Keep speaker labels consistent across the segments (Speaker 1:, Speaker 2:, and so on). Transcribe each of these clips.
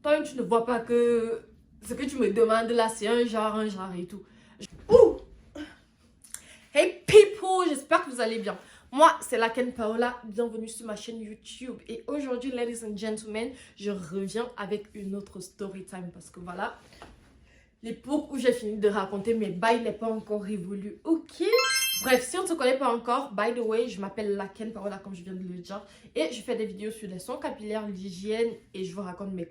Speaker 1: Toi-même, tu ne vois pas que ce que tu me demandes là, c'est un genre et tout. Ouh! Hey people, j'espère que vous allez bien. Moi, c'est Laken Paola, bienvenue sur ma chaîne YouTube. Et aujourd'hui, ladies and gentlemen, je reviens avec une autre story time. Parce que voilà, l'époque où j'ai fini de raconter mes bails n'est pas encore révolue, ok? Bref, si on ne se connaît pas encore, by the way, je m'appelle Laken Paola comme je viens de le dire. Et je fais des vidéos sur les soins capillaires, l'hygiène et je vous raconte mes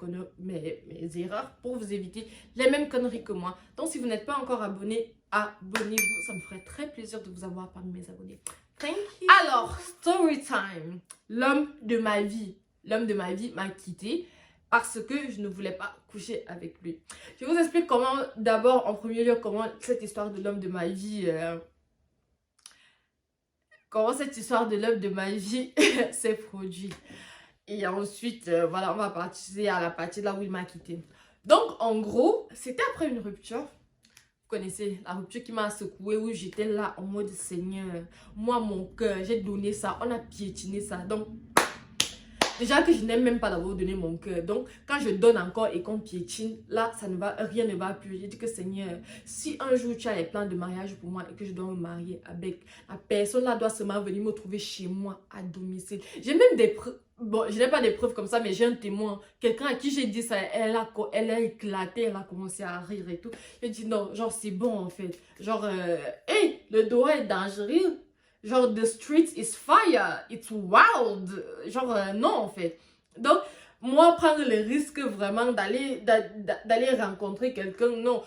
Speaker 1: erreurs pour vous éviter les mêmes conneries que moi. Donc si vous n'êtes pas encore abonné, abonnez-vous. Ça me ferait très plaisir de vous avoir parmi mes abonnés. Thank you. Alors, story time. L'homme de ma vie m'a quitté parce que je ne voulais pas coucher avec lui. Je vous explique comment, d'abord, en premier lieu, comment cette histoire de l'homme de ma vie... comment cette histoire de l'homme de ma vie s'est produite. Et ensuite, voilà, on va partir à la partie là où il m'a quitté. Donc, en gros, c'était après une rupture. Vous connaissez la rupture qui m'a secouée, où j'étais là en mode Seigneur. Moi, mon cœur, j'ai donné ça, on a piétiné ça. Donc, déjà que je n'aime même pas d'avoir donné mon cœur. Donc, quand je donne encore et qu'on piétine, là, rien ne va plus. J'ai dit que Seigneur, si un jour tu as les plans de mariage pour moi et que je dois me marier avec la personne là, doit seulement venir me trouver chez moi à domicile. J'ai même des preuves. Bon, je n'ai pas des preuves comme ça, mais j'ai un témoin. Quelqu'un à qui j'ai dit ça, elle a éclaté, elle a commencé à rire et tout. J'ai dit non, genre c'est bon en fait. Genre, hey, le dos est dangereux. Genre, the street is fire, it's wild. Genre, non, en fait. Donc, moi, prendre le risque vraiment d'aller rencontrer quelqu'un, non.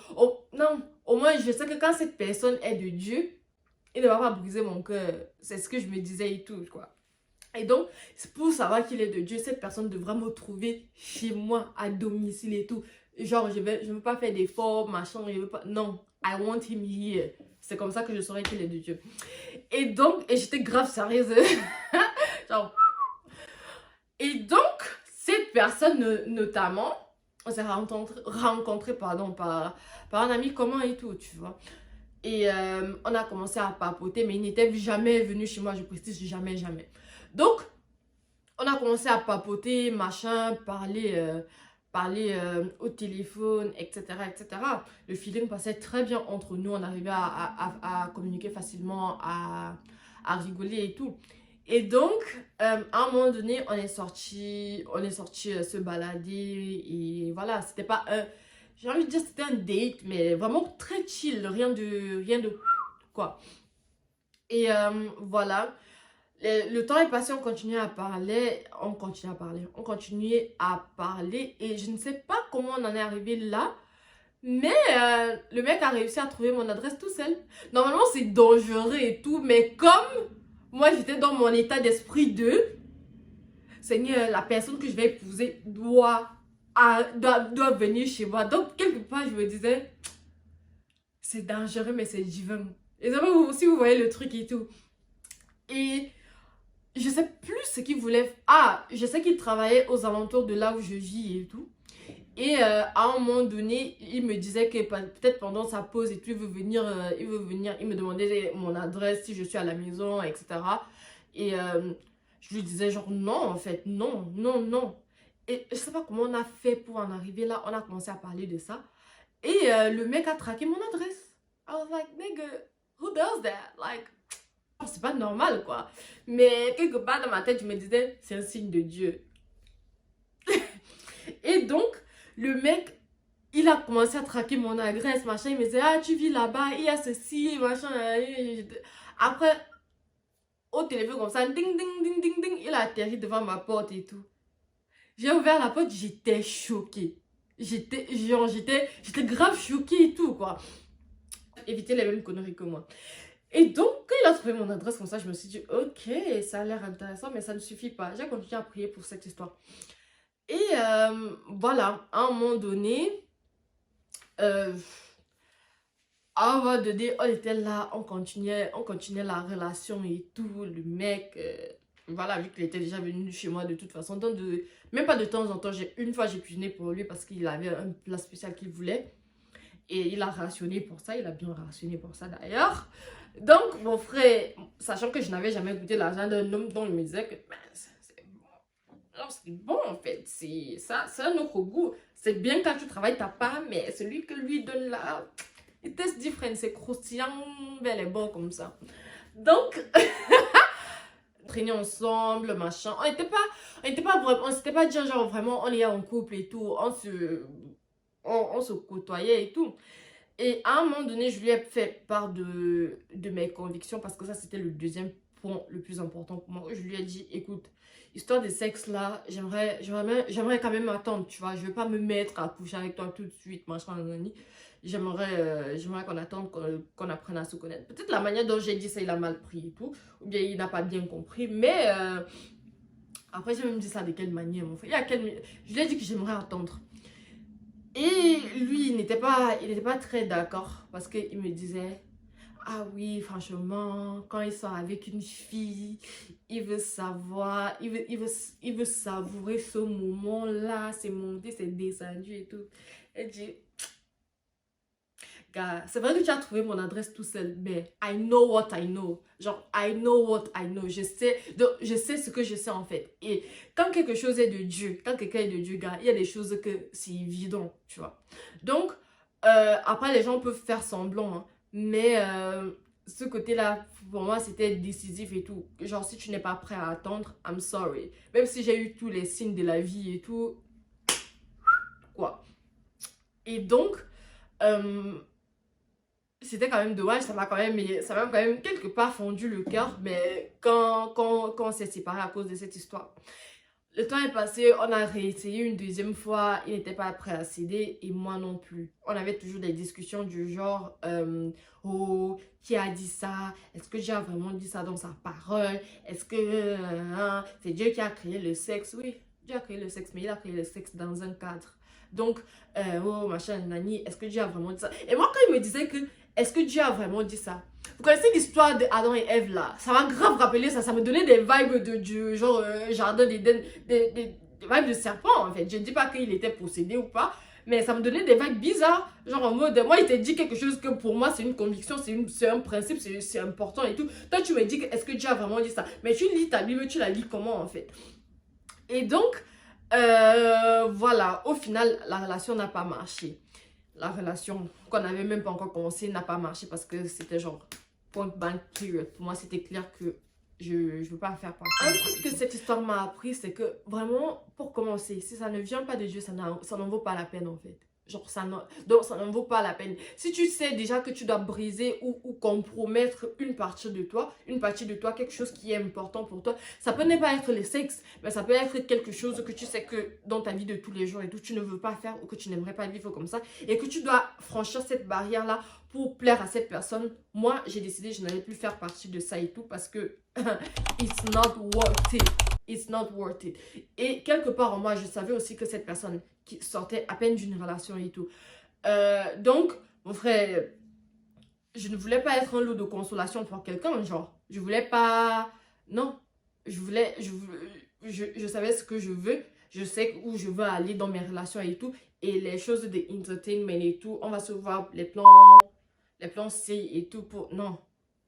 Speaker 1: Non, au moins, je sais que quand cette personne est de Dieu, il ne va pas briser mon cœur. C'est ce que je me disais et tout, quoi. Et donc, pour savoir qu'il est de Dieu, cette personne devra me trouver chez moi, à domicile et tout. Genre, je veux pas faire d'efforts, machin, je veux pas... Non, I want him here. C'est comme ça que je saurai qu'il est de Dieu. Et donc, j'étais grave sérieuse. Genre. Et donc, cette personne, notamment, on s'est rencontré pardon, par un ami commun et tout, tu vois. Et on a commencé à papoter, mais il n'était jamais venu chez moi, je précise, jamais. Donc, on a commencé à papoter, machin, parler au téléphone, etc., etc. Le feeling passait très bien entre nous. On arrivait à communiquer facilement, à rigoler et tout. Et donc, à un moment donné, on est sorti se balader. Et voilà, c'était pas un... J'ai envie de dire c'était un date, mais vraiment très chill. Rien de quoi. Et voilà. Le temps est passé, on continuait à parler, et je ne sais pas comment on en est arrivé là, mais le mec a réussi à trouver mon adresse tout seul. Normalement, c'est dangereux et tout, mais comme moi, j'étais dans mon état d'esprit de Seigneur, la personne que je vais épouser doit venir chez moi. Donc, quelque part, je me disais, c'est dangereux, mais c'est divin. Et si vous voyez le truc et tout. Et je sais plus ce qu'il voulait. Ah, je sais qu'il travaillait aux alentours de là où je vis et tout. Et à un moment donné, il me disait que peut-être pendant sa pause et tout, il veut venir. Il me demandait mon adresse, si je suis à la maison, etc. Et je lui disais genre non, en fait, non. Et je sais pas comment on a fait pour en arriver là. On a commencé à parler de ça. Et le mec a traqué mon adresse. I was like, nigga, who does that? Like, c'est pas normal quoi. Mais quelque part dans ma tête je me disais c'est un signe de Dieu. Et donc le mec il a commencé à traquer mon adresse machin. Il me disait ah tu vis là-bas, il y a ceci machin. Après au téléphone comme ça ding ding ding ding, il a atterri devant ma porte et tout. J'ai ouvert la porte, j'étais choquée. J'étais grave choquée et tout quoi. Éviter les mêmes conneries que moi. Et donc, quand il a trouvé mon adresse comme ça, je me suis dit, ok, ça a l'air intéressant, mais ça ne suffit pas. J'ai continué à prier pour cette histoire. Et voilà, à un moment donné, à un moment donné, on était là, on continuait la relation et tout. Le mec, voilà, vu qu'il était déjà venu chez moi de toute façon, donc même pas de temps en temps, une fois j'ai cuisiné pour lui parce qu'il avait un plat spécial qu'il voulait. Et il a rationné pour ça, il a bien rationné pour ça d'ailleurs. Donc, mon frère, sachant que je n'avais jamais goûté l'argent d'un homme dont il me disait que ben, c'est bon. Alors, c'est bon, en fait. C'est ça, c'est un autre goût. C'est bien quand tu travailles ta part, mais celui que lui donne là, it tastes different. C'est croustillant, mais elle est bonne comme ça. Donc, traîner ensemble, machin. On était pas vraiment, on s'était pas dit genre vraiment, on est en couple et tout. On se côtoyait et tout. Et à un moment donné, je lui ai fait part de mes convictions parce que ça, c'était le deuxième point le plus important pour moi. Je lui ai dit, écoute, histoire de sexe là, j'aimerais quand même attendre, tu vois. Je vais pas me mettre à coucher avec toi tout de suite, machin, nanani. J'aimerais qu'on attende, qu'on apprenne à se connaître. Peut-être la manière dont j'ai dit ça, il a mal pris et tout. Ou bien il n'a pas bien compris. Mais après, j'ai même dit ça de quelle manière, mon frère. Je lui ai dit que j'aimerais attendre. Et lui, il n'était pas très d'accord parce qu'il me disait, ah oui, franchement, quand il sort avec une fille, il veut savoir, il veut savourer ce moment-là, c'est monté, c'est descendu et tout. Et dit, gars, c'est vrai que tu as trouvé mon adresse tout seul, mais I know what I know. Genre, I know what I know. Je sais ce que je sais en fait. Et quand quelque chose est de Dieu, quand quelqu'un est de Dieu, gars, il y a des choses que c'est évident, tu vois. Donc, après, les gens peuvent faire semblant, hein, mais ce côté-là, pour moi, c'était décisif et tout. Genre, si tu n'es pas prêt à attendre, I'm sorry. Même si j'ai eu tous les signes de la vie et tout, quoi. Et donc, c'était quand même dommage, ça m'a quand même quelque part fondu le cœur, mais quand on s'est séparés à cause de cette histoire. Le temps est passé, on a réessayé une deuxième fois, il n'était pas prêt à céder et moi non plus. On avait toujours des discussions du genre, oh, qui a dit ça? Est-ce que Dieu a vraiment dit ça dans sa parole? Est-ce que c'est Dieu qui a créé le sexe? Oui, Dieu a créé le sexe, mais il a créé le sexe dans un cadre. Donc, oh, machin, nani, est-ce que Dieu a vraiment dit ça? Et moi, quand il me disait que, est-ce que Dieu a vraiment dit ça? Vous connaissez l'histoire de Adam et Ève là? Ça m'a grave rappelé ça, ça me donnait des vibes de Dieu, genre jardin d'Éden, des vibes de serpent en fait. Je ne dis pas qu'il était possédé ou pas, mais ça me donnait des vibes bizarres. Genre en mode, moi il t'a dit quelque chose que pour moi c'est une conviction, c'est un principe, c'est important et tout. Toi tu me dis, est-ce que Dieu a vraiment dit ça? Mais tu lis ta Bible, tu la lis comment en fait? Et donc, voilà, au final, la relation n'a pas marché. La relation qu'on n'avait même pas encore commencé n'a pas marché parce que c'était genre point blank period. Pour moi, c'était clair que je ne veux pas faire partie. Un truc que cette histoire m'a appris, c'est que vraiment, pour commencer, si ça ne vient pas de Dieu, ça n'en vaut pas la peine en fait. Genre, donc, ça n'en vaut pas la peine. Si tu sais déjà que tu dois briser ou compromettre une partie de toi, quelque chose qui est important pour toi, ça peut ne pas être le sexe, mais ça peut être quelque chose que tu sais que dans ta vie de tous les jours et tout, tu ne veux pas faire ou que tu n'aimerais pas vivre comme ça et que tu dois franchir cette barrière-là pour plaire à cette personne. Moi, j'ai décidé que je n'allais plus faire partie de ça et tout parce que it's not worth it. It's not worth it. Et quelque part en moi, je savais aussi que cette personne qui sortait à peine d'une relation et tout. Donc, mon frère, je ne voulais pas être un lot de consolation pour quelqu'un, genre. Je voulais pas... Non. Je savais ce que je veux. Je sais où je veux aller dans mes relations et tout. Et les choses de entertainment et tout, on va se voir les plans C et tout pour... Non.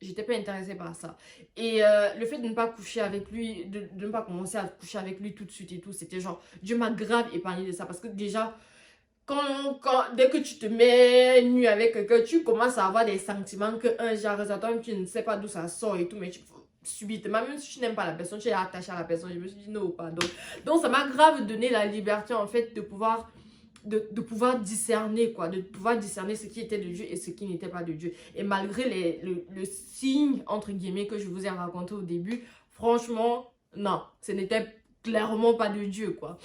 Speaker 1: J'étais pas intéressée par ça. Et le fait de ne pas coucher avec lui, de ne pas commencer à coucher avec lui tout de suite et tout, c'était genre, Dieu m'a grave épargné de ça. Parce que déjà, dès que tu te mets nu avec quelqu'un, tu commences à avoir des sentiments que un genre, ça toi tu ne sais pas d'où ça sort et tout, mais subitement, même si tu n'aimes pas la personne, tu es attaché à la personne. Je me suis dit non, pardon. Donc ça m'a grave donné la liberté en fait de pouvoir discerner quoi, de pouvoir discerner ce qui était de Dieu et ce qui n'était pas de Dieu. Et malgré le signe entre guillemets que je vous ai raconté au début, franchement non, ce n'était clairement pas de Dieu quoi.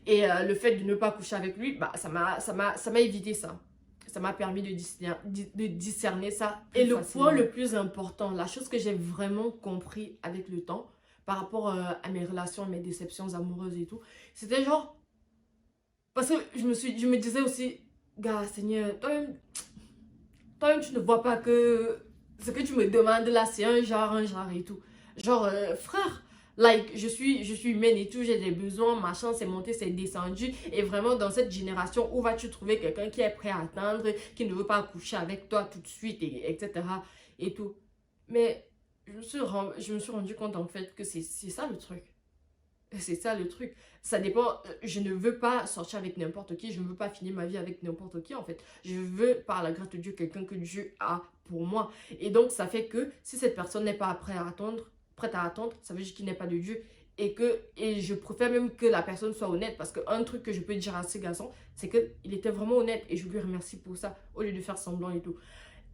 Speaker 1: Et le fait de ne pas coucher avec lui, bah ça m'a évité ça. Ça m'a permis de discerner ça. Et le point le plus important, la chose que j'ai vraiment compris avec le temps par rapport à mes relations, mes déceptions amoureuses et tout, c'était genre, parce que je me disais aussi, gars, Seigneur, toi-même, tu ne vois pas que ce que tu me demandes là, c'est un genre et tout. Genre, frère, like, je suis humaine et tout, j'ai des besoins, machin, c'est monté, c'est descendu. Et vraiment, dans cette génération, où vas-tu trouver quelqu'un qui est prêt à attendre, qui ne veut pas coucher avec toi tout de suite, etc. et tout. Mais je me suis rendu compte en fait que c'est ça le truc. C'est ça le truc. Ça dépend. Je ne veux pas sortir avec n'importe qui. Je ne veux pas finir ma vie avec n'importe qui, en fait. Je veux, par la grâce de Dieu, quelqu'un que Dieu a pour moi. Et donc, ça fait que si cette personne n'est pas prête à attendre, ça veut dire qu'il n'est pas de Dieu. Et je préfère même que la personne soit honnête. Parce qu'un truc que je peux dire à ce garçon, c'est qu'il était vraiment honnête. Et je lui remercie pour ça, au lieu de faire semblant et tout.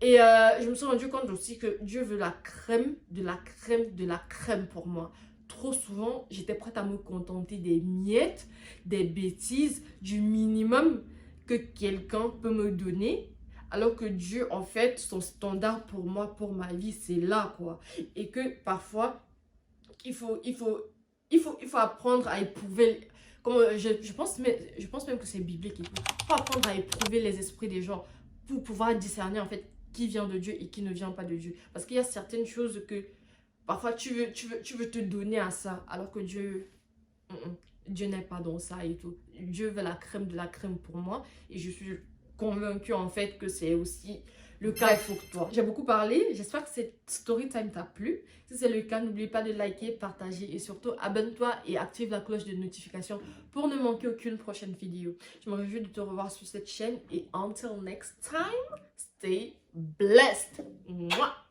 Speaker 1: Et je me suis rendu compte aussi que Dieu veut la crème, de la crème, de la crème pour moi. Trop souvent, j'étais prête à me contenter des miettes, des bêtises, du minimum que quelqu'un peut me donner. Alors que Dieu, en fait, son standard pour moi, pour ma vie, c'est là, quoi. Et que parfois, il faut apprendre à éprouver. Comme, je pense même que c'est biblique. Il faut apprendre à éprouver les esprits des gens pour pouvoir discerner, en fait, qui vient de Dieu et qui ne vient pas de Dieu. Parce qu'il y a certaines choses que parfois tu veux te donner à ça, alors que Dieu, Dieu n'est pas dans ça et tout. Dieu veut la crème de la crème pour moi. Et je suis convaincue en fait que c'est aussi le cas pour toi. J'ai beaucoup parlé. J'espère que cette story time t'a plu. Si c'est le cas, n'oublie pas de liker, partager et surtout abonne-toi et active la cloche de notification pour ne manquer aucune prochaine vidéo. Je me réjouis de te revoir sur cette chaîne et until next time, stay blessed. Mouah.